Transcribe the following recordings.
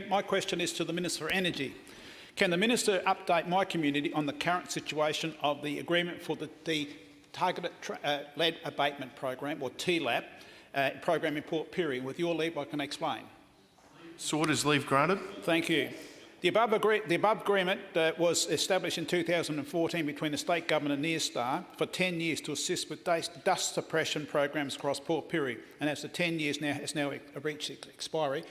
My question is to the Minister for Energy. Can the Minister update my community on the current situation of the agreement for the Targeted Lead Abatement Program, or TLAP, program in Port Pirie? With your leave, I can explain. Orders, leave granted. Thank you. The above agreement was established in 2014 between the State Government and Nearstar for 10 years to assist with dust suppression programs across Port Pirie. And as the 10 years has now reached its expiry,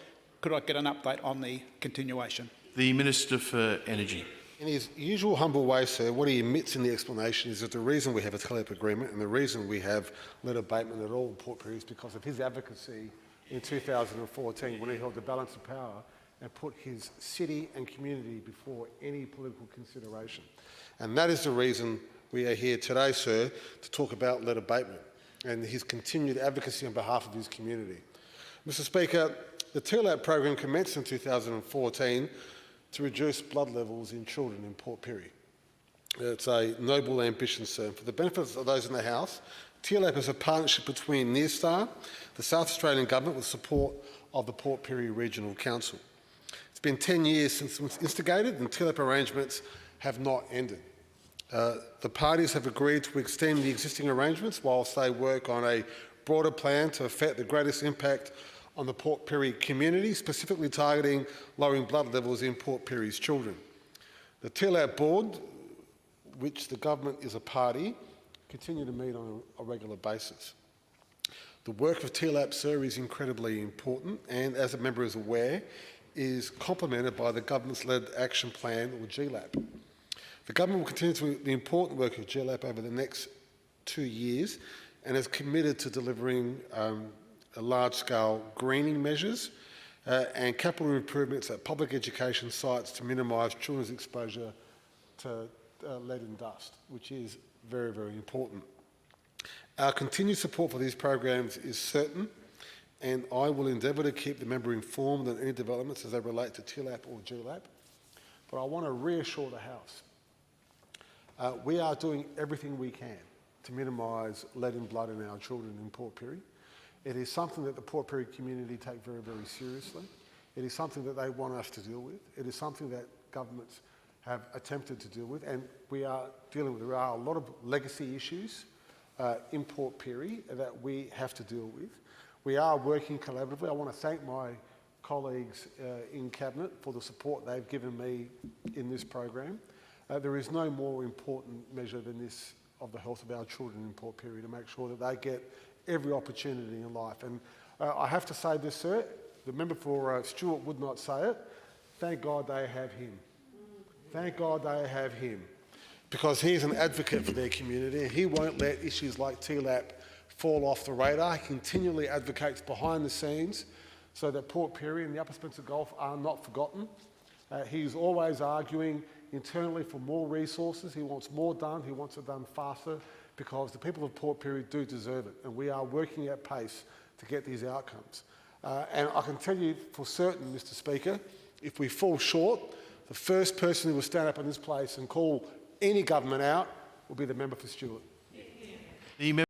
could I get an update on the continuation? The Minister for Energy. In his usual humble way, sir, what he admits in the explanation is that the reason we have a TLAP agreement and the reason we have lead abatement at all in Port Pirie is because of his advocacy in 2014 when he held the balance of power and put his city and community before any political consideration. And that is the reason we are here today, sir, to talk about lead abatement and his continued advocacy on behalf of his community. Mr Speaker, the TLAP program commenced in 2014 to reduce blood levels in children in Port Pirie. It's a noble ambition, sir. For the benefit of those in the House, TLAP is a partnership between Nearstar, the South Australian Government with support of the Port Pirie Regional Council. It's been 10 years since it was instigated and TLAP arrangements have not ended. The parties have agreed to extend the existing arrangements whilst they work on a broader plan to affect the greatest impact on the Port Pirie community, specifically targeting lowering blood levels in Port Pirie's children. The TLAP board, which the government is a party, continue to meet on a regular basis. The work of TLAP, sir, is incredibly important and, as the member is aware, is complemented by the government's lead action plan, or GLAP. The government will continue the important work of GLAP over the next 2 years and is committed to delivering large-scale greening measures and capital improvements at public education sites to minimise children's exposure to lead and dust, which is very, very important. Our continued support for these programs is certain, and I will endeavour to keep the member informed on any developments as they relate to TLAP or GLAP. But I want to reassure the House, we are doing everything we can to minimise lead in blood in our children in Port Pirie. It is something that the Port Pirie community take very, very seriously. It is something that they want us to deal with. It is something that governments have attempted to deal with, and we are dealing with. There are a lot of legacy issues in Port Pirie that we have to deal with. We are working collaboratively. I want to thank my colleagues in Cabinet for the support they've given me in this program. There is no more important measure than this of the health of our children in Port Pirie, to make sure that they get every opportunity in life. And I have to say this, sir, the member for Stewart would not say it. Thank God they have him. Thank God they have him. Because he's an advocate for their community. He won't let issues like TLAP fall off the radar. He continually advocates behind the scenes so that Port Pirie and the Upper Spencer Gulf are not forgotten. He's always arguing internally for more resources. He wants more done. He wants it done faster, because the people of Port Pirie do deserve it, and we are working at pace to get these outcomes. And I can tell you for certain, Mr Speaker, if we fall short, the first person who will stand up in this place and call any government out will be the member for Stewart.